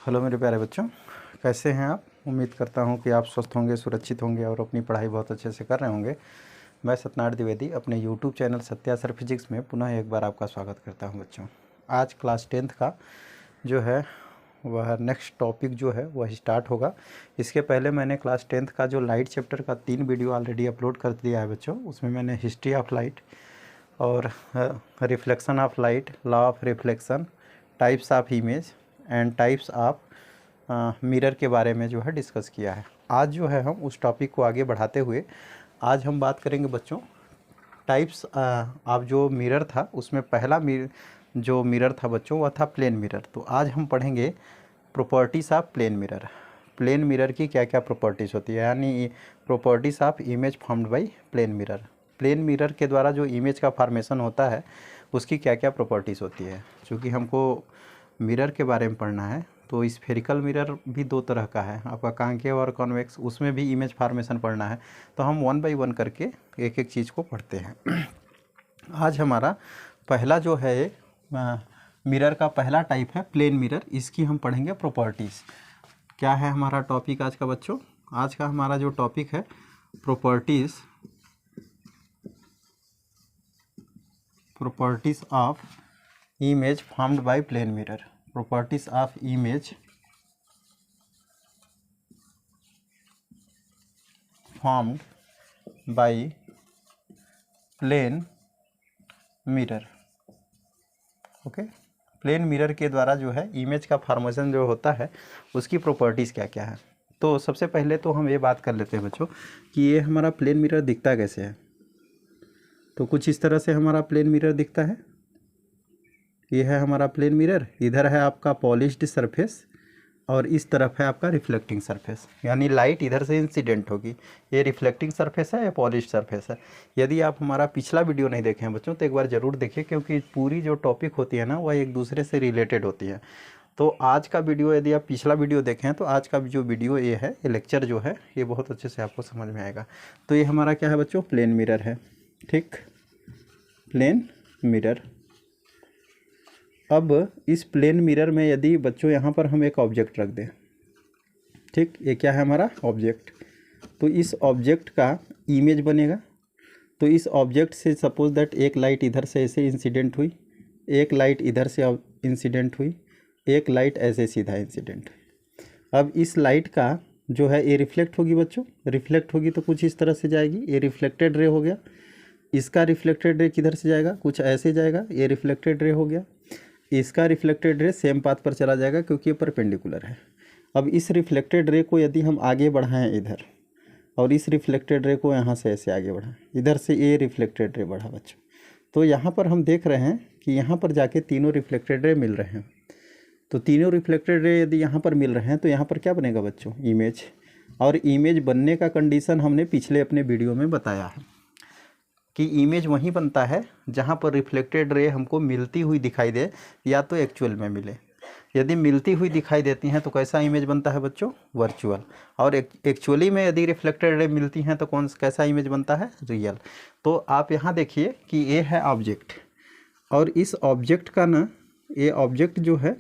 Hello मेरे प्यारे बच्चों, कैसे हैं आप। उम्मीद करता हूं कि आप स्वस्थ होंगे, सुरक्षित होंगे और अपनी पढ़ाई बहुत अच्छे से कर रहे होंगे। मैं सत्यनारायण द्विवेदी अपने YouTube channel Satya sir physics में पुनः एक बार आपका स्वागत करता हूं बच्चों। आज क्लास 10th का जो है वह नेक्स्ट टॉपिक जो है वह स्टार्ट होगा। इसके पहले मैंने क्लास 10th का जो लाइट चैप्टर का 3 वीडियो ऑलरेडी अपलोड कर दिया है बच्चों। उसमें मैंने हिस्ट्री ऑफ लाइट और reflection of light, law of reflection, types of image and types of mirror के बारे में जो है डिस्कस किया है। आज जो है हम उस टॉपिक को आगे बढ़ाते हुए आज हम बात करेंगे बच्चों टाइप्स ऑफ जो मिरर था। उसमें पहला जो मिरर था बच्चों वह था प्लेन मिरर। तो आज हम पढ़ेंगे properties of plane mirror. Plane mirror की क्या क्या प्रॉपर्टीज़ होती है, यानी properties of image formed by plane mirror. Plane mirror के द्वारा जो इमेज का फॉर्मेशन होता है उसकी क्या क्या प्रॉपर्टीज़ होती है। चूँकि हमको मिरर के बारे में पढ़ना है तो स्फेरिकल मिरर भी दो तरह का है, आपका कॉन्केव और कॉन्वेक्स, उसमें भी इमेज फॉर्मेशन पढ़ना है। तो हम 1 बाय 1 करके एक एक चीज़ को पढ़ते हैं। आज हमारा पहला जो है मिरर का पहला टाइप है प्लेन मिरर। इसकी हम पढ़ेंगे प्रॉपर्टीज़। क्या है हमारा टॉपिक आज का बच्चों? आज का हमारा जो टॉपिक है properties of image formed by plane mirror. Properties of image formed by plane mirror. Okay, plane mirror के द्वारा जो है इमेज का फॉर्मेशन जो होता है उसकी प्रॉपर्टीज़ क्या क्या है। तो सबसे पहले तो हम ये बात कर लेते हैं बच्चों कि ये हमारा प्लेन मिरर दिखता कैसे है। तो कुछ इस तरह से हमारा प्लेन मिरर दिखता है। ये है हमारा प्लेन मिरर, इधर है आपका पॉलिश्ड सरफेस और इस तरफ है आपका रिफ्लेक्टिंग सरफेस, यानी लाइट इधर से इंसिडेंट होगी। ये रिफ्लेक्टिंग सरफेस है या पॉलिश्ड सरफेस है। यदि आप हमारा पिछला वीडियो नहीं देखे हैं बच्चों तो एक बार ज़रूर देखिए, क्योंकि पूरी जो टॉपिक होती है ना वह एक दूसरे से रिलेटेड होती है। तो आज का वीडियो यदि आप पिछला वीडियो देखें तो आज का जो वीडियो ये है, ये लेक्चर जो है ये बहुत अच्छे से आपको समझ में आएगा। तो ये हमारा क्या है बच्चों? प्लेन मिरर है। ठीक, प्लेन मिरर। अब इस प्लेन मिरर में यदि बच्चों यहाँ पर हम एक ऑब्जेक्ट रख दें, ठीक, ये क्या है हमारा ऑब्जेक्ट, तो इस ऑब्जेक्ट का इमेज बनेगा। तो इस ऑब्जेक्ट से सपोज दैट एक लाइट इधर से ऐसे इंसिडेंट हुई, एक लाइट इधर से इंसिडेंट हुई, एक लाइट ऐसे सीधा इंसिडेंट हुई। अब इस लाइट का जो है ये रिफ्लेक्ट होगी बच्चों, रिफ्लेक्ट होगी तो कुछ इस तरह से जाएगी, ये रिफ्लेक्टेड रे हो गया। इसका रिफ्लेक्टेड रे किधर से जाएगा? कुछ ऐसे जाएगा, ये रिफ्लेक्टेड रे हो गया। इसका रिफ्लेक्टेड रे सेम पाथ पर चला जाएगा क्योंकि ये परपेंडिकुलर है। अब इस रिफ्लेक्टेड रे को यदि हम आगे बढ़ाएं इधर, और इस रिफ्लेक्टेड रे को यहाँ से ऐसे आगे बढ़ाएं, इधर से ये रिफ्लेक्टेड रे बढ़ा बच्चों, तो यहाँ पर हम देख रहे हैं कि यहाँ पर जाके तीनों रिफ्लेक्टेड रे मिल रहे हैं। तो तीनों रिफ्लेक्टेड रे यदि यहाँ पर मिल रहे हैं तो यहाँ पर क्या बनेगा बच्चों? इमेज। और इमेज बनने का कंडीशन हमने पिछले अपने वीडियो में बताया है कि इमेज वहीं बनता है जहाँ पर रिफ्लेक्टेड रे हमको मिलती हुई दिखाई दे या तो एक्चुअल में मिले। यदि मिलती हुई दिखाई देती हैं तो कैसा इमेज बनता है बच्चों? वर्चुअल। और एक्चुअली में यदि रिफ्लेक्टेड रे मिलती हैं तो कैसा इमेज बनता है? रियल। तो आप यहाँ देखिए कि ये है ऑब्जेक्ट, और इस ऑब्जेक्ट का ना, ये ऑब्जेक्ट जो है,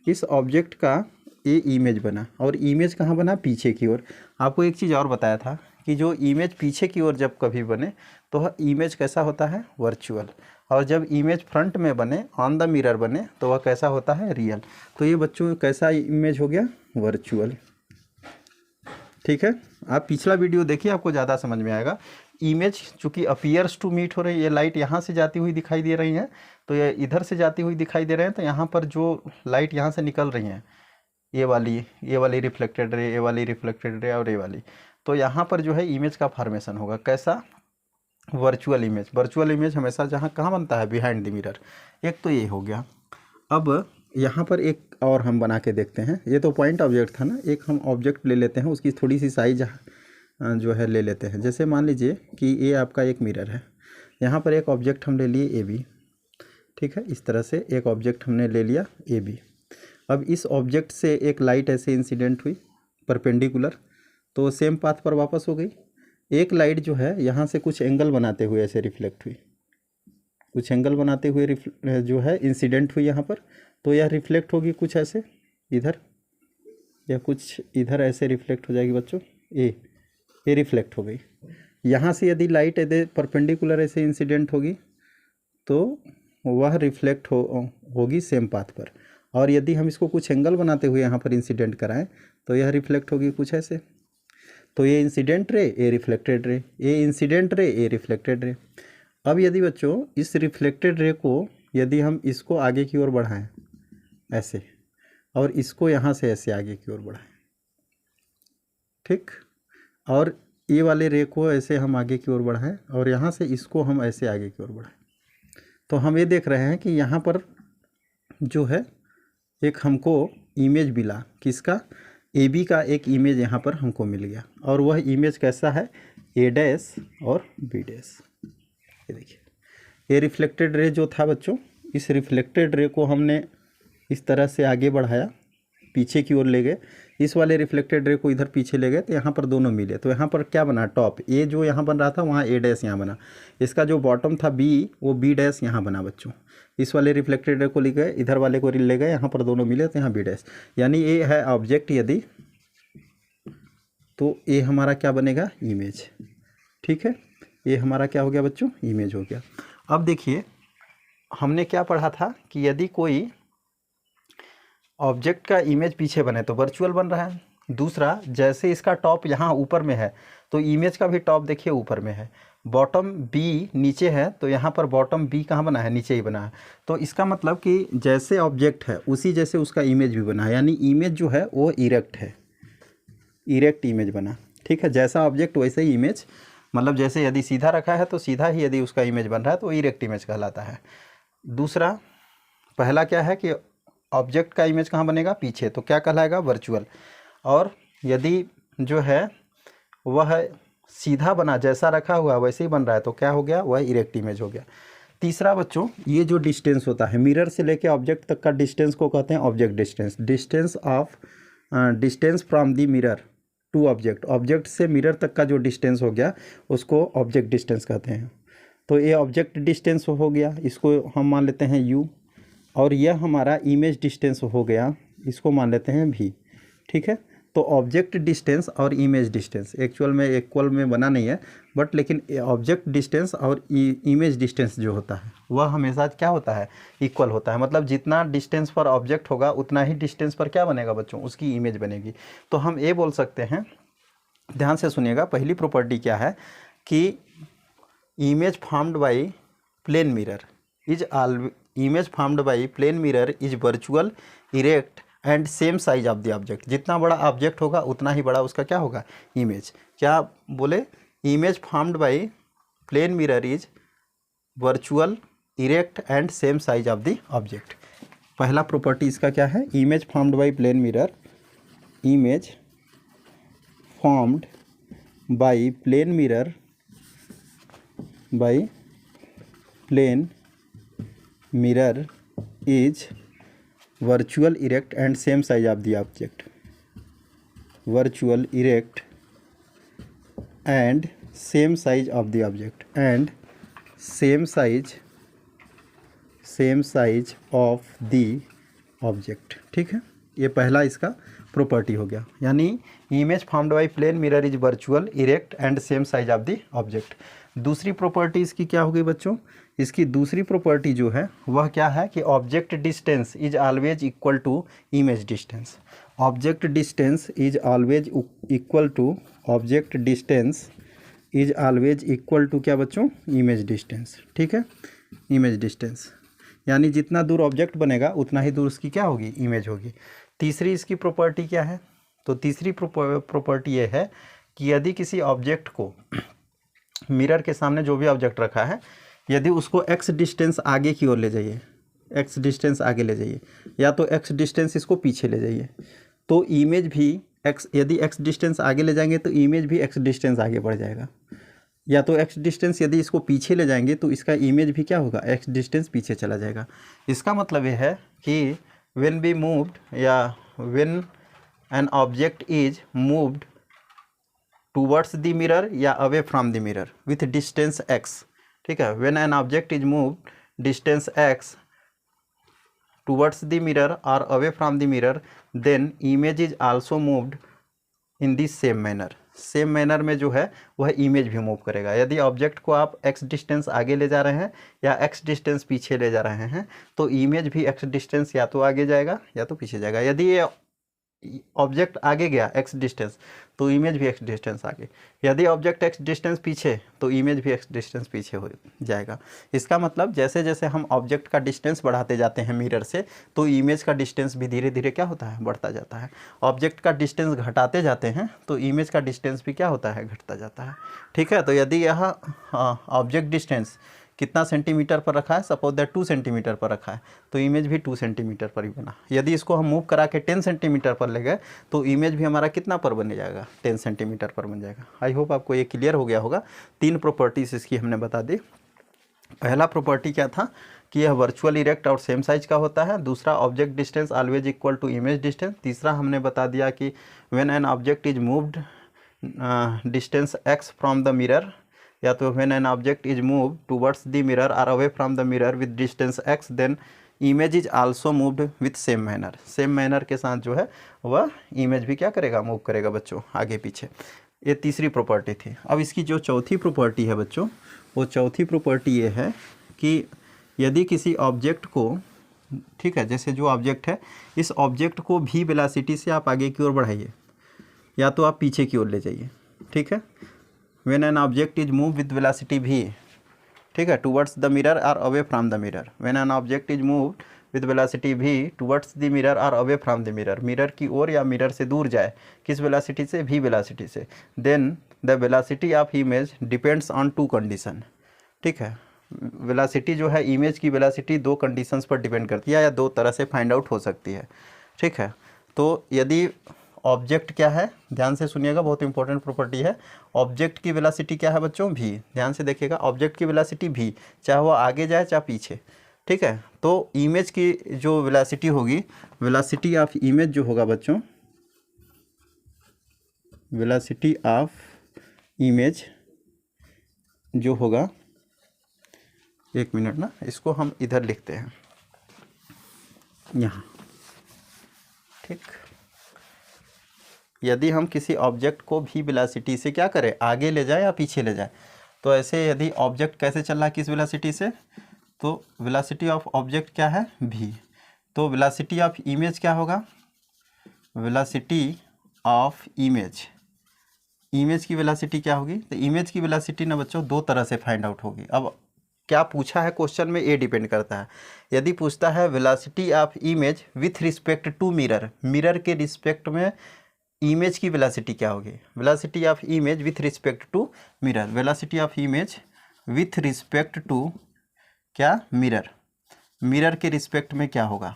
इस ऑब्जेक्ट का ये इमेज बना, और इमेज कहाँ बना? पीछे की ओर। आपको एक चीज़ और बताया था कि जो इमेज पीछे की ओर जब कभी बने तो इमेज कैसा होता है? वर्चुअल। और जब इमेज फ्रंट में बने, ऑन द मिरर बने, तो वह कैसा होता है? रियल। तो ये बच्चों कैसा इमेज हो गया? वर्चुअल। ठीक है, आप पिछला वीडियो देखिए, आपको ज़्यादा समझ में आएगा। इमेज चूँकि अपीयर्स टू मीट हो रही है, ये लाइट यहाँ से जाती हुई दिखाई दे रही है, तो ये इधर से जाती हुई दिखाई दे रहे हैं, तो यहाँ पर जो लाइट यहाँ से निकल रही हैं, ये वाली रिफ्लेक्टेड रे, ये वाली रिफ्लेक्टेड रे और ये वाली, तो यहाँ पर जो है इमेज का फॉर्मेशन होगा। कैसा? Virtual image. वर्चुअल इमेज हमेशा जहाँ कहाँ बनता है? Behind the mirror. एक तो ये हो गया। अब यहाँ पर एक और हम बना के देखते हैं। ये तो पॉइंट ऑब्जेक्ट था ना, एक हम ऑब्जेक्ट ले लेते हैं, उसकी थोड़ी सी साइज जो है ले लेते हैं। जैसे मान लीजिए कि ये आपका एक मिरर है, यहाँ पर एक ऑब्जेक्ट हम ले लिए ए बी। ठीक है, इस तरह से एक ऑब्जेक्ट हमने ले लिया ए बी। अब इस ऑब्जेक्ट से एक लाइट ऐसे इंसिडेंट हुई परपेंडिकुलर, तो सेम पाथ पर वापस हो गई। एक लाइट जो है यहाँ से कुछ एंगल बनाते हुए ऐसे रिफ्लेक्ट हुई, कुछ एंगल बनाते हुए जो है इंसिडेंट हुई यहाँ पर, तो यह रिफ्लेक्ट होगी कुछ ऐसे इधर, या कुछ इधर ऐसे रिफ्लेक्ट हो जाएगी बच्चों, ये रिफ्लेक्ट हो गई। यहाँ से यदि लाइट यदि परपेंडिकुलर ऐसे इंसिडेंट होगी तो वह रिफ्लेक्ट होगी सेम पाथ पर, और यदि हम इसको कुछ एंगल बनाते हुए यहाँ पर इंसिडेंट कराएं तो यह रिफ्लेक्ट होगी कुछ ऐसे। तो ये इंसिडेंट रे, ये रिफ्लेक्टेड रे, ये इंसिडेंट रे, ये रिफ्लेक्टेड रे। अब यदि बच्चों इस रिफ्लेक्टेड रे को यदि हम इसको आगे की ओर बढ़ाएं ऐसे, और इसको यहाँ से ऐसे आगे की ओर बढ़ाएं, ठीक, और ये वाले रे को ऐसे हम आगे की ओर बढ़ाएं, और यहाँ से इसको हम ऐसे आगे की ओर बढ़ाएं, तो हम ये देख रहे हैं कि यहाँ पर जो है एक हमको इमेज मिला, किसका, ए बी का एक इमेज यहाँ पर हमको मिल गया। और वह इमेज कैसा है, ए डैश और बी डैश। ये देखिए, ये रिफ्लेक्टेड रे जो था बच्चों, इस रिफ्लेक्टेड रे को हमने इस तरह से आगे बढ़ाया, पीछे की ओर ले गए, इस वाले रिफ्लेक्टेड रे को इधर पीछे ले गए, तो यहाँ पर दोनों मिले। तो यहाँ पर क्या बना, टॉप ए जो यहाँ बन रहा था वहाँ ए डैश यहाँ बना, इसका जो बॉटम था बी, वो बी डैश यहाँ बना बच्चों। इस वाले रिफ्लेक्टेड रे को ले गए, इधर वाले को ले गए, यहाँ पर दोनों मिले तो यहाँ बी डैश, यानी ये है ऑब्जेक्ट। यदि तो ये हमारा क्या बनेगा, इमेज। ठीक है, ये हमारा क्या हो गया बच्चों, इमेज हो गया। अब देखिए हमने क्या पढ़ा था कि यदि कोई ऑब्जेक्ट का इमेज पीछे बने तो वर्चुअल बन रहा है। दूसरा, जैसे इसका टॉप यहाँ ऊपर में है तो इमेज का भी टॉप देखिए ऊपर में है, बॉटम बी नीचे है, तो यहाँ पर बॉटम बी कहाँ बना है, नीचे ही बना है। तो इसका मतलब कि जैसे ऑब्जेक्ट है उसी जैसे उसका इमेज भी बना है, यानी इमेज जो है वो इरेक्ट है, इरेक्ट इमेज बना। ठीक है, जैसा ऑब्जेक्ट वैसे ही इमेज, मतलब जैसे यदि सीधा रखा है तो सीधा ही यदि उसका इमेज बन रहा है तो इरेक्ट इमेज कहलाता है। दूसरा, पहला क्या है कि ऑब्जेक्ट का इमेज कहाँ बनेगा, पीछे, तो क्या कहलाएगा, वर्चुअल। और यदि जो है वह सीधा बना, जैसा रखा हुआ वैसे ही बन रहा है तो क्या हो गया, वह इरेक्ट इमेज हो गया। तीसरा बच्चों, ये जो डिस्टेंस होता है मिरर से लेके ऑब्जेक्ट तक का डिस्टेंस को कहते हैं object distance. Distance from the mirror to object, object से मिरर तक का जो डिस्टेंस हो गया उसको ऑब्जेक्ट डिस्टेंस कहते हैं। तो ये ऑब्जेक्ट डिस्टेंस हो गया, इसको हम मान लेते हैं u, और यह हमारा इमेज डिस्टेंस हो गया, इसको मान लेते हैं v। ठीक है, तो ऑब्जेक्ट डिस्टेंस और इमेज डिस्टेंस एक्चुअल में इक्वल में बना नहीं है, बट लेकिन ऑब्जेक्ट डिस्टेंस और इमेज डिस्टेंस जो होता है वह हमेशा क्या होता है, इक्वल होता है। मतलब जितना डिस्टेंस पर ऑब्जेक्ट होगा उतना ही डिस्टेंस पर क्या बनेगा बच्चों, उसकी इमेज बनेगी। तो हम ये बोल सकते हैं, ध्यान से सुनिएगा, पहली प्रॉपर्टी क्या है कि image formed by plane mirror is virtual, erect and same size of the object. जितना बड़ा ऑब्जेक्ट होगा उतना ही बड़ा उसका क्या होगा, इमेज। क्या बोले, image formed by plane mirror is virtual, erect and same size of the object. पहला प्रॉपर्टी इसका क्या है, image formed by plane mirror, image formed by plane mirror is virtual, erect and same size of the object. Virtual, erect and same size of the object, and same size of the object। ठीक है, ये पहला इसका property हो गया, यानी image formed by plane mirror is virtual, erect and same size of the object. दूसरी property इसकी क्या हो गई बच्चों, इसकी दूसरी प्रॉपर्टी जो है वह क्या है कि object distance is always equal to image distance. Object distance is always equal to क्या बच्चों, इमेज डिस्टेंस। ठीक है, इमेज डिस्टेंस यानी जितना दूर ऑब्जेक्ट बनेगा उतना ही दूर उसकी क्या होगी, इमेज होगी। तीसरी इसकी प्रॉपर्टी क्या है, तो तीसरी प्रॉपर्टी ये है कि यदि किसी ऑब्जेक्ट को मिरर के सामने जो भी ऑब्जेक्ट रखा है, यदि उसको x डिस्टेंस आगे की ओर ले जाइए, x डिस्टेंस आगे ले जाइए, या तो x डिस्टेंस इसको पीछे ले जाइए, तो इमेज भी यदि x डिस्टेंस आगे ले जाएंगे तो इमेज भी x डिस्टेंस आगे बढ़ जाएगा, या तो x डिस्टेंस यदि इसको पीछे ले जाएंगे तो इसका इमेज भी क्या होगा, x डिस्टेंस पीछे चला जाएगा। इसका मतलब यह है कि when be moved या when an object is moved towards the mirror या away from the mirror with distance x। ठीक है, when an object is moved distance x towards the mirror or away from the mirror, then image is also moved in the same manner. Same manner में जो है वह image भी move करेगा। यदि object को आप x डिस्टेंस आगे ले जा रहे हैं या x डिस्टेंस पीछे ले जा रहे हैं तो इमेज भी x डिस्टेंस या तो आगे जाएगा या तो पीछे जाएगा। यदि ये ऑब्जेक्ट आगे गया x डिस्टेंस तो इमेज भी x डिस्टेंस आगे, यदि ऑब्जेक्ट x डिस्टेंस पीछे तो इमेज भी x डिस्टेंस पीछे हो जाएगा। इसका मतलब जैसे जैसे हम ऑब्जेक्ट का डिस्टेंस बढ़ाते जाते हैं मिरर से तो इमेज का डिस्टेंस भी धीरे धीरे क्या होता है, बढ़ता जाता है। ऑब्जेक्ट का डिस्टेंस घटाते जाते हैं तो इमेज का डिस्टेंस भी क्या होता है, घटता जाता है। ठीक है, तो यदि यह ऑब्जेक्ट डिस्टेंस कितना सेंटीमीटर पर रखा है, सपोज दैट 2 सेंटीमीटर पर रखा है तो इमेज भी 2 सेंटीमीटर पर ही बना। यदि इसको हम मूव करा के 10 सेंटीमीटर पर ले गए तो इमेज भी हमारा कितना पर बन जाएगा, 10 सेंटीमीटर पर बन जाएगा। आई होप आपको ये क्लियर हो गया होगा। 3 प्रॉपर्टीज़ इसकी हमने बता दी। पहला प्रॉपर्टी क्या था कि यह वर्चुअल इरेक्ट और सेम साइज का होता है। दूसरा, object distance always equal to image distance. तीसरा हमने बता दिया कि when an object is moved distance x from the mirror, या तो when an object is move towards the mirror और away from the mirror with distance x, then image is also moved with same manner. Same manner के साथ जो है वह image भी क्या करेगा, मूव करेगा बच्चों, आगे पीछे। ये तीसरी प्रॉपर्टी थी। अब इसकी जो चौथी प्रॉपर्टी है बच्चों, वो चौथी प्रॉपर्टी ये है कि यदि किसी ऑब्जेक्ट को, ठीक है, जैसे जो ऑब्जेक्ट है इस ऑब्जेक्ट को भी वेलोसिटी से आप आगे की ओर बढ़ाइए या तो आप पीछे की ओर ले जाइए। ठीक है, when an object is move with velocity v, ठीक है, टुवर्ड्स द मिरर और away from the mirror. When an object is moved with velocity v towards the mirror और away from the mirror, mirror की ओर या mirror से दूर जाए, किस वेलोसिटी से, v वेलोसिटी से, then the velocity of image depends on 2 condition. ठीक है, वेलोसिटी जो है, इमेज की वेलोसिटी 2 कंडीशंस पर डिपेंड करती है या 2 तरह से फाइंड आउट हो सकती है। ठीक है, तो यदि ऑब्जेक्ट क्या है, ध्यान से सुनिएगा, बहुत इंपॉर्टेंट प्रॉपर्टी है। ऑब्जेक्ट की वेलोसिटी क्या है बच्चों, v। ध्यान से देखिएगा, ऑब्जेक्ट की वेलोसिटी v, चाहे वो आगे जाए चाहे पीछे। ठीक है, तो इमेज की जो वेलोसिटी होगी, वेलोसिटी ऑफ इमेज जो होगा बच्चों, वेलोसिटी ऑफ इमेज जो होगा, एक मिनट ना, इसको हम इधर लिखते हैं यहाँ। ठीक, यदि हम किसी ऑब्जेक्ट को भी वेलोसिटी से क्या करें, आगे ले जाए या पीछे ले जाए, तो ऐसे यदि ऑब्जेक्ट कैसे चल रहा है, किस वेलोसिटी से, तो वेलोसिटी ऑफ ऑब्जेक्ट क्या है, v। तो वेलोसिटी ऑफ इमेज क्या होगा, वेलोसिटी ऑफ इमेज, इमेज की वेलोसिटी क्या होगी, तो इमेज की वेलोसिटी ना बच्चों 2 तरह से फाइंड आउट होगी। अब क्या पूछा है क्वेश्चन में, ये डिपेंड करता है। यदि पूछता है velocity of image with respect to mirror, mirror के रिस्पेक्ट में इमेज की वेलोसिटी क्या होगी, velocity of image with respect to mirror, velocity of image with respect to क्या, मिरर, मिरर के रिस्पेक्ट में क्या होगा।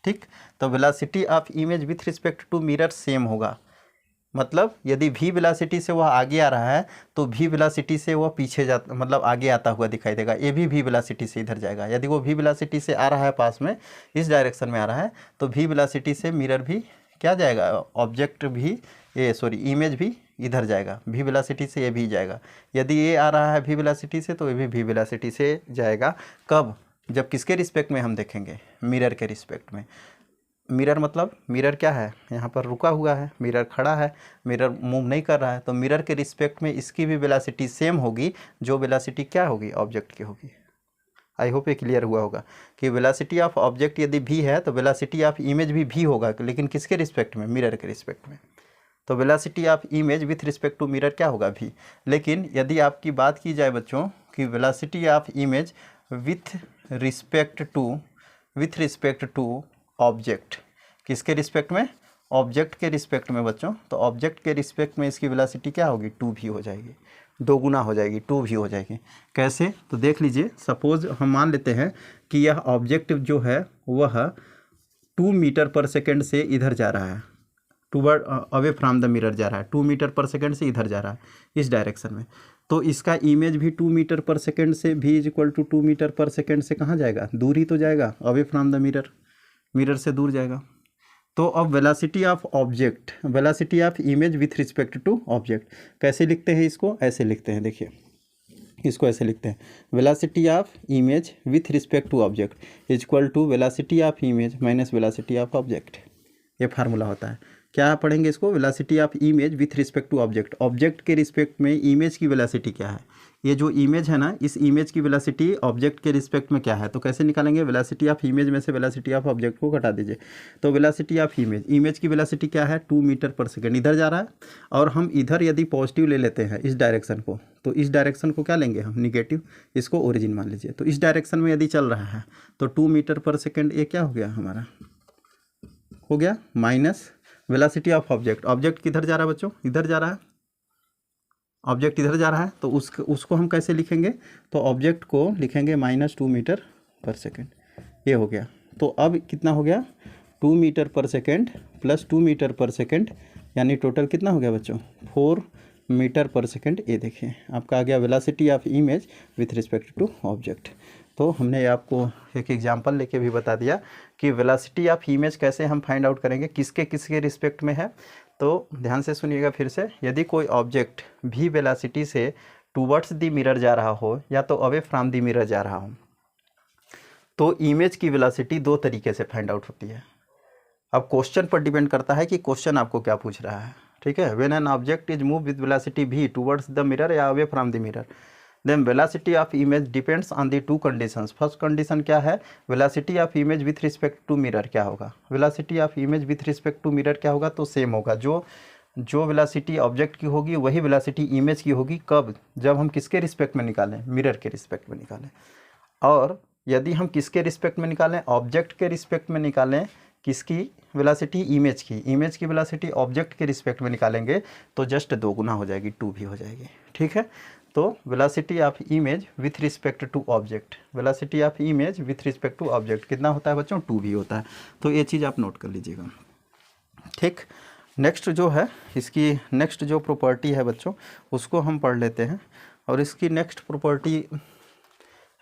ठीक, तो velocity of image with respect to mirror same होगा। मतलब यदि v वेलोसिटी से वह आगे आ रहा है तो v वेलोसिटी से वह पीछे जाता, मतलब आगे आता हुआ दिखाई देगा। ये भी v वेलोसिटी से इधर जाएगा। यदि वो v वेलोसिटी से आ रहा है, पास में इस डायरेक्शन में आ रहा है, तो v वेलोसिटी से मिरर भी क्या जाएगा, ऑब्जेक्ट भी, ये सॉरी इमेज भी इधर जाएगा, v वेलोसिटी से ये भी जाएगा। यदि ये आ रहा है v वेलोसिटी से तो ये भी v वेलोसिटी से जाएगा। कब, जब किसके रिस्पेक्ट में हम देखेंगे, मिरर के रिस्पेक्ट में। मिरर मतलब, मिरर क्या है, यहाँ पर रुका हुआ है, मिरर खड़ा है, मिरर मूव नहीं कर रहा है, तो मिरर के रिस्पेक्ट में इसकी भी वेलोसिटी सेम होगी, जो वेलोसिटी क्या होगी, ऑब्जेक्ट की होगी। आई होप ये क्लियर हुआ होगा कि वेलोसिटी ऑफ ऑब्जेक्ट यदि v है तो वेलोसिटी ऑफ इमेज भी v होगा, लेकिन किसके रिस्पेक्ट में, मिरर के रिस्पेक्ट में। तो velocity of image with respect to mirror क्या होगा, v। लेकिन यदि आपकी बात की जाए बच्चों कि velocity of image with respect to object, किसके रिस्पेक्ट में, ऑब्जेक्ट के रिस्पेक्ट में बच्चों, तो ऑब्जेक्ट के रिस्पेक्ट में इसकी वेलोसिटी क्या होगी, 2v हो जाएगी, 2 गुना हो जाएगी, 2v हो जाएगी। कैसे, तो देख लीजिए, सपोज हम मान लेते हैं कि यह ऑब्जेक्ट जो है वह 2 मीटर पर सेकेंड से इधर जा रहा है, toward away from the mirror जा रहा है, 2 मीटर पर सेकेंड से इधर जा रहा है इस डायरेक्शन में। तो इसका इमेज भी 2 मीटर पर सेकेंड से, v इक्वल टू 2 मीटर पर सेकेंड से कहाँ जाएगा, दूर ही तो जाएगा, away from the mirror, mirror से दूर जाएगा। तो अब velocity of object, velocity of image with respect to object कैसे लिखते हैं, इसको ऐसे लिखते हैं। देखिए, इसको ऐसे लिखते हैं, velocity of image with respect to object is equal to velocity of image minus velocity of object. ये फार्मूला होता है। क्या पढ़ेंगे इसको, velocity of image with respect to object, object के रिस्पेक्ट में इमेज की वेलोसिटी क्या है, ये जो इमेज है ना, इस इमेज की वेलोसिटी ऑब्जेक्ट के रिस्पेक्ट में क्या है। तो कैसे निकालेंगे, वेलोसिटी ऑफ इमेज में से वेलोसिटी ऑफ ऑब्जेक्ट को घटा दीजिए। तो वेलोसिटी ऑफ इमेज, इमेज की वेलोसिटी क्या है, 2 मीटर पर सेकेंड, इधर जा रहा है, और हम इधर यदि पॉजिटिव ले लेते हैं इस डायरेक्शन को, तो इस डायरेक्शन को क्या लेंगे हम, निगेटिव, इसको ओरिजिन मान लीजिए। तो इस डायरेक्शन में यदि चल रहा है तो 2 मीटर पर सेकेंड, ये क्या हो गया हमारा, हो गया minus velocity of object. Object किधर जा रहा है बच्चों, इधर जा रहा है, ऑब्जेक्ट इधर जा रहा है, तो उसको हम कैसे लिखेंगे, तो ऑब्जेक्ट को लिखेंगे -2 मीटर पर सेकेंड, ये हो गया। तो अब कितना हो गया, 2 मीटर पर सेकेंड प्लस 2 मीटर पर सेकेंड, यानी टोटल कितना हो गया बच्चों, 4 मीटर पर सेकेंड। ये देखिए आपका आ गया velocity of image with respect to object. तो हमने आपको एक एग्जांपल लेके भी बता दिया कि वेलोसिटी ऑफ इमेज कैसे हम फाइंड आउट करेंगे, किसके किसके रिस्पेक्ट में है। तो ध्यान से सुनिएगा फिर से, यदि कोई ऑब्जेक्ट भी वेलोसिटी से टूवर्ड्स द मिरर जा रहा हो या तो अवे फ्रॉम द मिरर जा रहा हो, तो इमेज की वेलोसिटी 2 तरीके से फाइंड आउट होती है। अब क्वेश्चन पर डिपेंड करता है कि क्वेश्चन आपको क्या पूछ रहा है, ठीक है। When an object is move with velocity v towards the mirror या away from the mirror, then velocity of image depends on the 2 conditions. First condition क्या है, velocity of image with respect to mirror क्या होगा, velocity of image with respect to mirror क्या होगा, तो same होगा, जो वेलोसिटी ऑब्जेक्ट की होगी वही वेलोसिटी इमेज की होगी। कब, जब हम किसके रिस्पेक्ट में निकालें, मिरर के रिस्पेक्ट में निकालें। और यदि हम किसके रिस्पेक्ट में निकालें, ऑब्जेक्ट के रिस्पेक्ट में निकालें, किसकी वेलोसिटी, इमेज की वेलोसिटी ऑब्जेक्ट के रिस्पेक्ट में निकालेंगे तो जस्ट 2 गुना हो जाएगी, 2 भी हो जाएगी, ठीक है। तो velocity of image with respect to object, velocity of image with respect to object कितना होता है बच्चों, 2 भी होता है। तो ये चीज़ आप नोट कर लीजिएगा, ठीक। नेक्स्ट जो है, इसकी नेक्स्ट जो प्रॉपर्टी है बच्चों, उसको हम पढ़ लेते हैं, और इसकी नेक्स्ट प्रॉपर्टी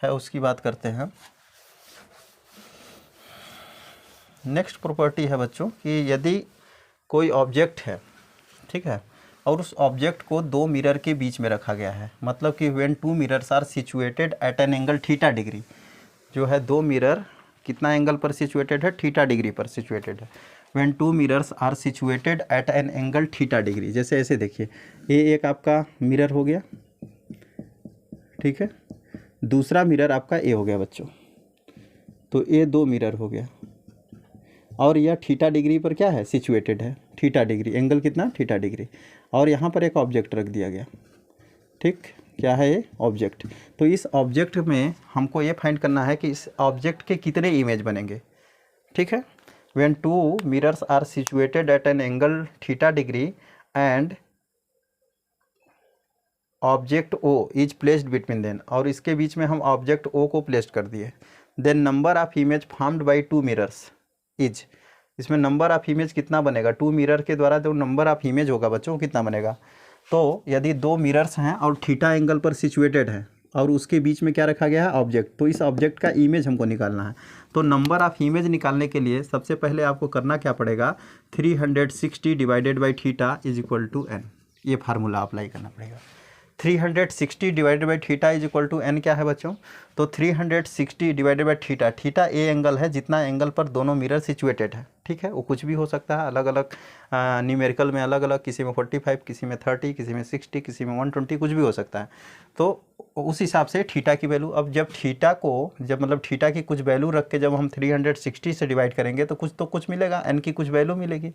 है उसकी बात करते हैं। नेक्स्ट प्रॉपर्टी है बच्चों कि यदि कोई ऑब्जेक्ट है, ठीक है, और उस ऑब्जेक्ट को 2 मिरर के बीच में रखा गया है, मतलब कि when 2 mirrors are situated at an angle theta degree, जो है 2 मिरर कितना एंगल पर सिचुएटेड है, थीटा डिग्री पर सिचुएटेड है। When 2 mirrors are situated at an angle theta degree, जैसे ऐसे देखिए, ये एक आपका मिरर हो गया, ठीक है, दूसरा मिरर आपका ए हो गया बच्चों, तो ये 2 मिरर हो गया, और यह थीटा डिग्री पर क्या है, सिचुएटेड है, थीटा डिग्री, एंगल कितना, थीटा डिग्री, और यहाँ पर एक ऑब्जेक्ट रख दिया गया, ठीक, क्या है ये ऑब्जेक्ट। तो इस ऑब्जेक्ट में हमको ये फाइंड करना है कि इस ऑब्जेक्ट के कितने इमेज बनेंगे, ठीक है। When 2 mirrors are situated at an angle theta degree and object O is placed between then, और इसके बीच में हम ऑब्जेक्ट ओ को प्लेस कर दिए, then number of image formed by 2 mirrors is, इसमें नंबर ऑफ इमेज कितना बनेगा, 2 मिरर के द्वारा जो नंबर ऑफ इमेज होगा बच्चों कितना बनेगा। तो यदि 2 मिरर्स हैं और थीटा एंगल पर सिचुएटेड है और उसके बीच में क्या रखा गया है, ऑब्जेक्ट, तो इस ऑब्जेक्ट का इमेज हमको निकालना है। तो नंबर ऑफ इमेज निकालने के लिए सबसे पहले आपको करना क्या पड़ेगा, 360 divided by theta is equal to N, ये फार्मूला अप्लाई करना पड़ेगा। 360 divided by theta is equal to N क्या है बच्चों, तो 360 divided by theta, theta a angle है, जितना एंगल पर दोनों मिरर सिचुएटेड है, ठीक है, वो कुछ भी हो सकता है, अलग अलग न्यूमेरिकल में अलग अलग, किसी में 45, किसी में 30, किसी में 60, किसी में 120, कुछ भी हो सकता है। तो उस हिसाब से थीटा की वैल्यू, अब जब थीटा को, जब मतलब थीटा की कुछ वैल्यू रख के जब हम 360 से डिवाइड करेंगे तो कुछ मिलेगा, एन की कुछ वैल्यू मिलेगी,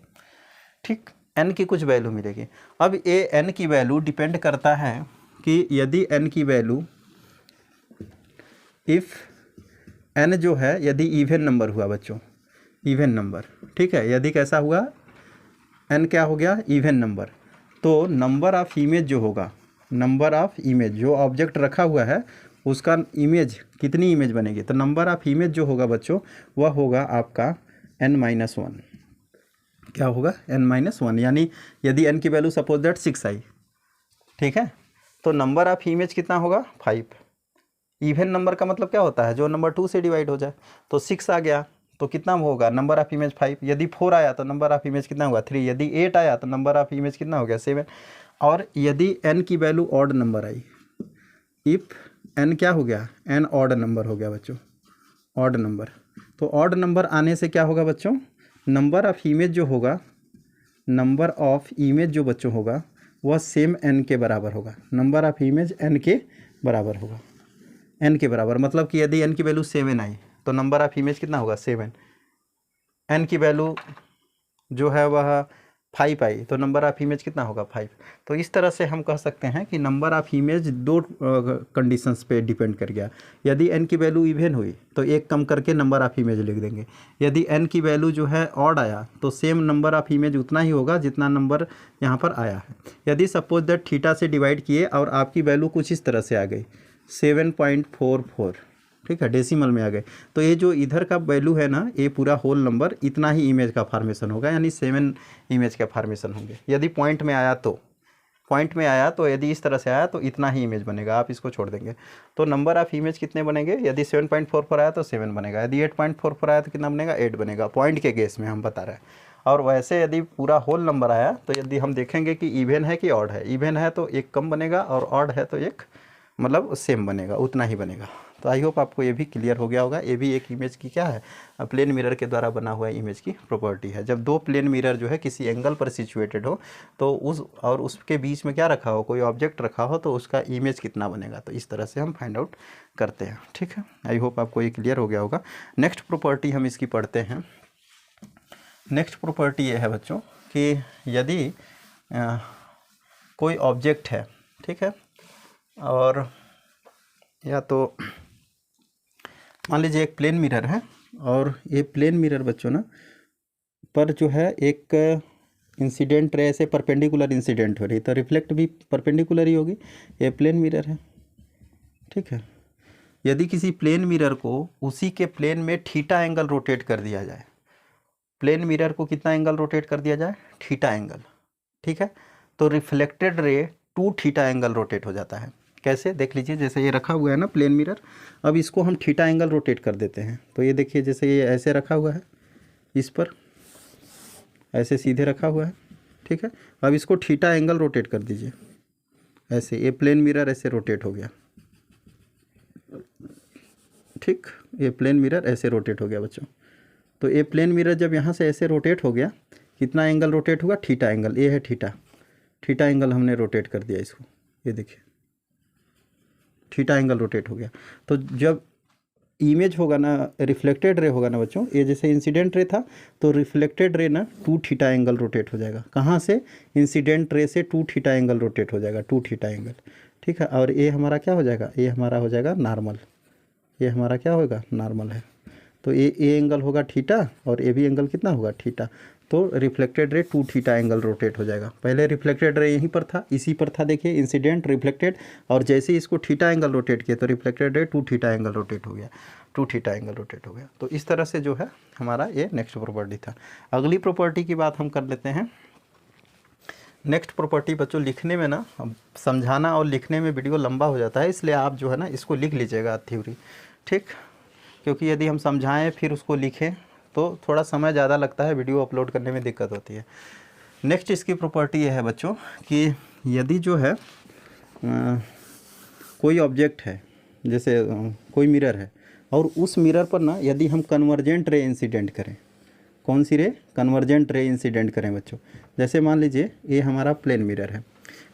ठीक, एन की कुछ वैल्यू मिलेगी। अब ये एन की वैल्यू डिपेंड करता है कि यदि एन की वैल्यू, इफ़ एन जो है यदि इवन नंबर हुआ बच्चों, इवन नंबर, ठीक है, यदि कैसा हुआ, एन क्या हो गया, इवन नंबर, तो नंबर ऑफ इमेज जो होगा, नंबर ऑफ इमेज जो ऑब्जेक्ट रखा हुआ है उसका इमेज, कितनी इमेज बनेगी, तो नंबर ऑफ इमेज जो होगा बच्चों वह होगा आपका n-1, क्या होगा, n-1, यानी यदि n की वैल्यू सपोज दैट 6 आई, ठीक है, तो नंबर ऑफ इमेज कितना होगा, 5। इवन नंबर का मतलब क्या होता है, जो नंबर 2 से डिवाइड हो जाए, तो 6 आ गया तो कितना होगा, नंबर ऑफ इमेज 5, यदि 4 आया तो नंबर ऑफ इमेज कितना हुआ, 3, यदि 8 आया तो नंबर ऑफ इमेज कितना हो गया, 7, और यदि n की value odd number I if n क्या हो गया, n ऑड नंबर हो गया बच्चों, ऑड नंबर। तो ऑड नंबर आने से क्या होगा बच्चों, नंबर ऑफ इमेज जो होगा, नंबर ऑफ इमेज जो बच्चों होगा वह सेम n के बराबर होगा, नंबर ऑफ इमेज n के बराबर होगा। n के बराबर मतलब कि यदि n की वैल्यू 7 आई तो नंबर ऑफ इमेज कितना होगा 7, n की वैल्यू जो है वह 5 आई तो नंबर ऑफ इमेज कितना होगा 5। तो इस तरह से हम कह सकते हैं कि नंबर ऑफ इमेज दो कंडीशंस पे डिपेंड कर गया। यदि n की वैल्यू इवन हुई तो एक कम करके नंबर ऑफ इमेज लिख देंगे, यदि n की वैल्यू जो है ऑड आया तो सेम नंबर ऑफ इमेज उतना ही होगा जितना नंबर यहाँ पर आया है। यदि सपोज दैट थीटा से डिवाइड किए और आपकी वैल्यू कुछ इस तरह से आ गई 7.44, ठीक है, डेसिमल में आ गए, तो ये जो इधर का वैल्यू है ना, ये पूरा होल नंबर इतना ही इमेज का फॉर्मेशन होगा, यानी 7 इमेज का फॉर्मेशन होंगे। यदि पॉइंट में आया तो यदि इस तरह से आया तो इतना ही इमेज बनेगा, आप इसको छोड़ देंगे। तो नंबर ऑफ इमेज कितने बनेंगे, यदि 7.44 आया तो 7 बनेगा, यदि 8.44 आया तो कितना बनेगा 8 बनेगा, पॉइंट के केस में हम बता रहे हैं। और वैसे यदि पूरा होल नंबर आया तो यदि हम देखेंगे कि इवन है कि ऑड है, इवन है तो एक कम बनेगा और ऑड है तो एक मतलब सेम बनेगा, उतना ही बनेगा। तो आई होप आपको ये भी क्लियर हो गया होगा। ये भी एक इमेज की क्या है, प्लेन मिरर के द्वारा बना हुआ इमेज की प्रॉपर्टी है। जब दो प्लेन मिरर जो है किसी एंगल पर सिचुएटेड हो तो उसके बीच में क्या रखा हो, कोई ऑब्जेक्ट रखा हो, तो उसका इमेज कितना बनेगा, तो इस तरह से हम फाइंड आउट करते हैं। ठीक है, आई होप आपको ये क्लियर हो गया होगा। नेक्स्ट प्रॉपर्टी हम इसकी पढ़ते हैं। नेक्स्ट प्रॉपर्टी ये है बच्चों कि यदि कोई ऑब्जेक्ट है, ठीक है, और या तो मान लीजिए एक प्लेन मिरर है और ये प्लेन मिरर बच्चों ना पर जो है एक इंसिडेंट रे से परपेंडिकुलर इंसिडेंट हो रही, तो रिफ्लेक्ट भी परपेंडिकुलर ही होगी। ये प्लेन मिरर है, ठीक है। यदि किसी प्लेन मिरर को उसी के प्लेन में थीटा एंगल रोटेट कर दिया जाए, प्लेन मिरर को कितना एंगल रोटेट कर दिया जाए, थीटा एंगल, ठीक है, तो reflected ray 2 theta angle rotate हो जाता है। कैसे देख लीजिए, जैसे ये रखा हुआ है ना प्लेन मिरर, अब इसको हम थीटा एंगल रोटेट कर देते हैं, तो ये देखिए जैसे ये ऐसे रखा हुआ है, इस पर ऐसे सीधे रखा हुआ है, ठीक है। अब इसको थीटा एंगल रोटेट कर दीजिए ऐसे, ये प्लेन मिरर ऐसे रोटेट हो गया, ठीक, ये प्लेन मिरर ऐसे रोटेट हो गया बच्चों। तो ये प्लेन मिरर जब यहाँ से ऐसे रोटेट हो गया, कितना एंगल रोटेट हुआ, थीटा एंगल, ये है थीटा एंगल हमने रोटेट कर दिया इसको, ये देखिए थीटा एंगल रोटेट हो गया। तो जब इमेज होगा ना, रिफ्लेक्टेड रे होगा ना बच्चों, ये जैसे इंसिडेंट रे था तो रिफ्लेक्टेड रे ना 2 थीटा एंगल रोटेट हो जाएगा। कहाँ से, इंसिडेंट रे से 2 थीटा एंगल रोटेट हो जाएगा, 2 थीटा एंगल, ठीक है। और ये हमारा क्या हो जाएगा, ये हमारा हो जाएगा नॉर्मल, ये हमारा क्या होगा, नॉर्मल है। तो ये एंगल होगा थीटा और ये भी एंगल कितना होगा, थीटा। तो reflected ray 2 theta angle rotate हो जाएगा। पहले रिफ्लेक्टेड रे यहीं पर था, इसी पर था, देखिए इंसिडेंट रिफ्लेक्टेड, और जैसे ही इसको थीटा एंगल रोटेट किया तो reflected ray 2 theta angle rotate हो गया, 2 थीटा एंगल रोटेट हो गया। तो इस तरह से जो है हमारा ये नेक्स्ट प्रॉपर्टी था। अगली प्रॉपर्टी की बात हम कर लेते हैं। नेक्स्ट प्रॉपर्टी बच्चों लिखने में ना, अब समझाना और लिखने में वीडियो लंबा हो जाता है, इसलिए आप जो है ना इसको लिख लीजिएगा थ्योरी, ठीक, क्योंकि यदि हम समझाएं फिर उसको लिखें तो थोड़ा समय ज़्यादा लगता है, वीडियो अपलोड करने में दिक्कत होती है। नेक्स्ट इसकी प्रॉपर्टी ये है बच्चों कि यदि जो है कोई ऑब्जेक्ट है, जैसे कोई मिरर है और उस मिरर पर ना यदि हम कन्वर्जेंट रे इंसिडेंट करें, कौन सी रे, कन्वर्जेंट रे इंसिडेंट करें बच्चों। जैसे मान लीजिए ये हमारा प्लेन मिरर है,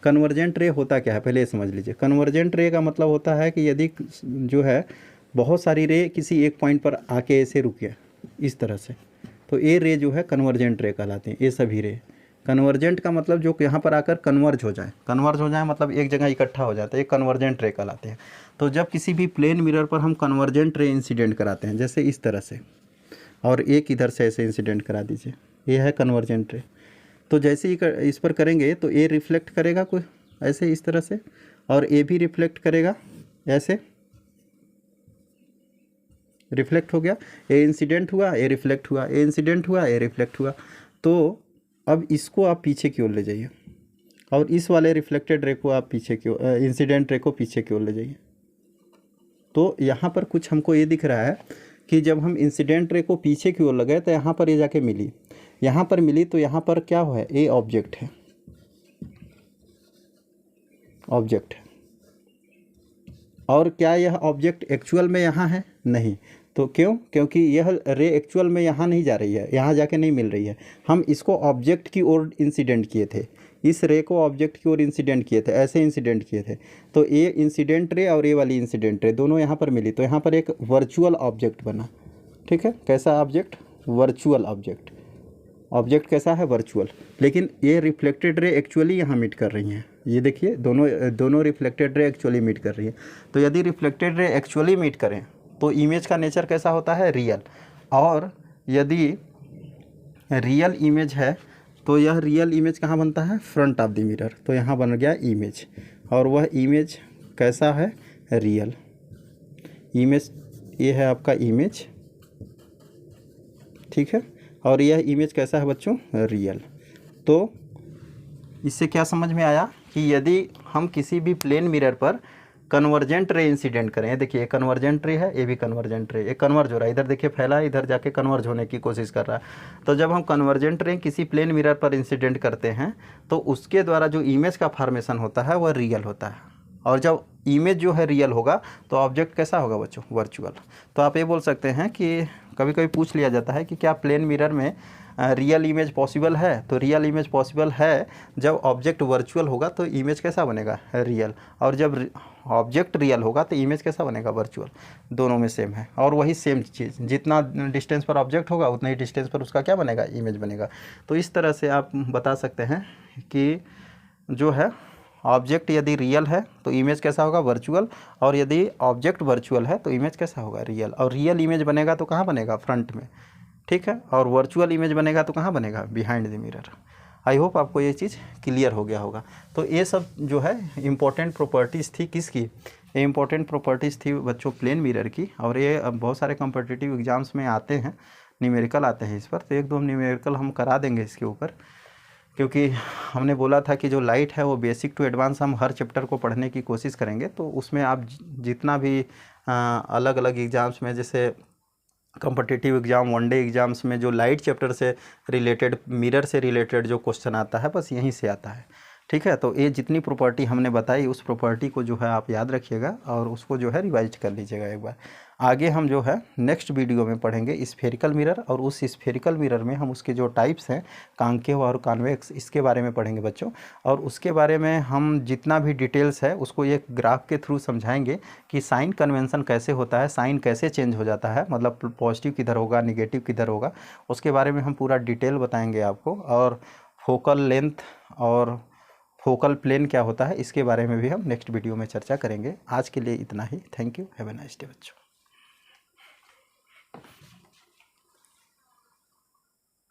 कन्वर्जेंट रे होता क्या है पहले ये समझ लीजिए। कन्वर्जेंट रे का मतलब होता है कि यदि जो है बहुत सारी रे किसी एक पॉइंट पर आके ऐसे रुक गया इस तरह से, तो ये रे जो है कन्वर्जेंट रे कहलाते हैं। ये सभी रे कन्वर्जेंट का मतलब जो यहाँ पर आकर कन्वर्ज हो जाए मतलब एक जगह इकट्ठा हो जाता है, ये कन्वर्जेंट रे कहलाते हैं। तो जब किसी भी प्लेन मिरर पर हम कन्वर्जेंट रे इंसिडेंट कराते हैं, जैसे इस तरह से, और एक इधर से ऐसे इंसिडेंट करा दीजिए, ये है कन्वर्जेंट रे। तो जैसे ही इस पर करेंगे तो ये रिफ्लेक्ट करेगा कोई ऐसे इस तरह से, और ये भी रिफ्लेक्ट करेगा ऐसे, रिफ्लेक्ट हो गया, ये इंसिडेंट हुआ, ये रिफ्लेक्ट हुआ, ये इंसिडेंट हुआ, ये रिफ्लेक्ट हुआ। तो अब इसको आप पीछे की ओर ले जाइए और इस वाले रिफ्लेक्टेड रे को आप पीछे की ओर, इंसिडेंट रे को पीछे की ओर ले जाइए। तो यहाँ पर कुछ हमको ये दिख रहा है कि जब हम इंसिडेंट रे को पीछे की ओर लगाए तो यहाँ पर ये जाके मिली, यहाँ पर मिली, तो यहाँ पर क्या है, ये ऑब्जेक्ट है, और क्या यह ऑब्जेक्ट एक्चुअल में यहाँ है? नहीं। तो क्यों? क्योंकि यह रे एक्चुअल में यहाँ नहीं जा रही है, यहाँ जाके नहीं मिल रही है। हम इसको ऑब्जेक्ट की ओर इंसिडेंट किए थे, इस रे को ऑब्जेक्ट की ओर इंसिडेंट किए थे, ऐसे इंसिडेंट किए थे। तो ये इंसिडेंट रे और ये वाली इंसिडेंट रे दोनों यहाँ पर मिली, तो यहाँ पर एक वर्चुअल ऑब्जेक्ट बना। ठीक है, कैसा ऑब्जेक्ट? Virtual object. ऑब्जेक्ट कैसा है? वर्चुअल। लेकिन ये रिफ्लेक्टेड रे एक्चुअली यहाँ मीट कर रही हैं। ये देखिए, दोनों रिफ्लेक्टेड रे एक्चुअली मीट कर रही है। तो यदि रिफ्लेक्टेड रे एक्चुअली मीट करें तो इमेज का नेचर कैसा होता है? रियल। और यदि रियल इमेज है तो यह रियल इमेज कहाँ बनता है? Front of the mirror. तो यहाँ बन गया इमेज, और वह इमेज कैसा है? Real image. ये है आपका इमेज, ठीक है, और यह इमेज कैसा है बच्चों? रियल। तो इससे क्या समझ में आया कि यदि हम किसी भी प्लेन मिरर पर कन्वर्जेंट रे इंसिडेंट करें, देखिए ये कन्वर्जेंट रे है, ये भी कन्वर्जेंट रे, ये कन्वर्ज हो रहा है, इधर देखिए फैला है, इधर जाके कन्वर्ज होने की कोशिश कर रहा है। तो जब हम कन्वर्जेंट रे किसी प्लेन मिरर पर इंसिडेंट करते हैं तो उसके द्वारा जो इमेज का फॉर्मेशन होता है वह रियल होता है। और जब इमेज जो है रियल होगा तो ऑब्जेक्ट कैसा होगा बच्चों? वर्चुअल। तो आप ये बोल सकते हैं कि कभी कभी पूछ लिया जाता है कि क्या प्लेन मिरर में रियल इमेज पॉसिबल है? तो रियल इमेज पॉसिबल है। जब ऑब्जेक्ट वर्चुअल होगा तो इमेज कैसा बनेगा? रियल। और जब ऑब्जेक्ट रियल होगा तो इमेज कैसा बनेगा? वर्चुअल। दोनों में सेम है, और वही सेम चीज़, जितना डिस्टेंस पर ऑब्जेक्ट होगा उतना ही डिस्टेंस पर उसका क्या बनेगा? इमेज बनेगा। तो इस तरह से आप बता सकते हैं कि जो है ऑब्जेक्ट यदि रियल है तो इमेज कैसा होगा? वर्चुअल। और यदि ऑब्जेक्ट वर्चुअल है तो इमेज कैसा होगा? रियल। और रियल इमेज बनेगा तो कहाँ बनेगा? फ्रंट में, ठीक है। और वर्चुअल इमेज बनेगा तो कहाँ बनेगा? Behind the mirror. I hope आपको ये चीज़ क्लियर हो गया होगा। तो ये सब जो है इम्पोर्टेंट प्रॉपर्टीज़ थी किसकी? ये इम्पोर्टेंट प्रॉपर्टीज़ थी बच्चों प्लेन मिरर की। और ये अब बहुत सारे कॉम्पिटिटिव एग्जाम्स में आते हैं, न्यूमेरिकल आते हैं इस पर। तो एक दो न्यूमेरिकल हम करा देंगे इसके ऊपर, क्योंकि हमने बोला था कि जो लाइट है वो बेसिक टू एडवांस हम हर चैप्टर को पढ़ने की कोशिश करेंगे। तो उसमें आप जितना भी अलग अलग एग्ज़ाम्स में, जैसे कॉम्पिटिटिव एग्ज़ाम, वनडे एग्ज़ाम्स में जो लाइट चैप्टर से रिलेटेड, मिरर से रिलेटेड जो क्वेश्चन आता है बस यहीं से आता है, ठीक है। तो ये जितनी प्रॉपर्टी हमने बताई उस प्रॉपर्टी को जो है आप याद रखिएगा और उसको जो है रिवाइज कर लीजिएगा एक बार। आगे हम जो है नेक्स्ट वीडियो में पढ़ेंगे स्फेरिकल मिरर, और उस स्फेरिकल मिरर में हम उसके जो टाइप्स हैं कॉन्केव और कॉन्वेक्स, इसके बारे में पढ़ेंगे बच्चों। और उसके बारे में हम जितना भी डिटेल्स है उसको एक ग्राफ के थ्रू समझाएंगे कि साइन कन्वेंशन कैसे होता है, साइन कैसे चेंज हो जाता है, मतलब पॉजिटिव किधर होगा, निगेटिव किधर होगा, उसके बारे में हम पूरा डिटेल बताएंगे आपको। और फोकल लेंथ और फोकल प्लेन क्या होता है इसके बारे में भी हम नेक्स्ट वीडियो में चर्चा करेंगे। आज के लिए इतना ही। Thank you, have a nice day बच्चों।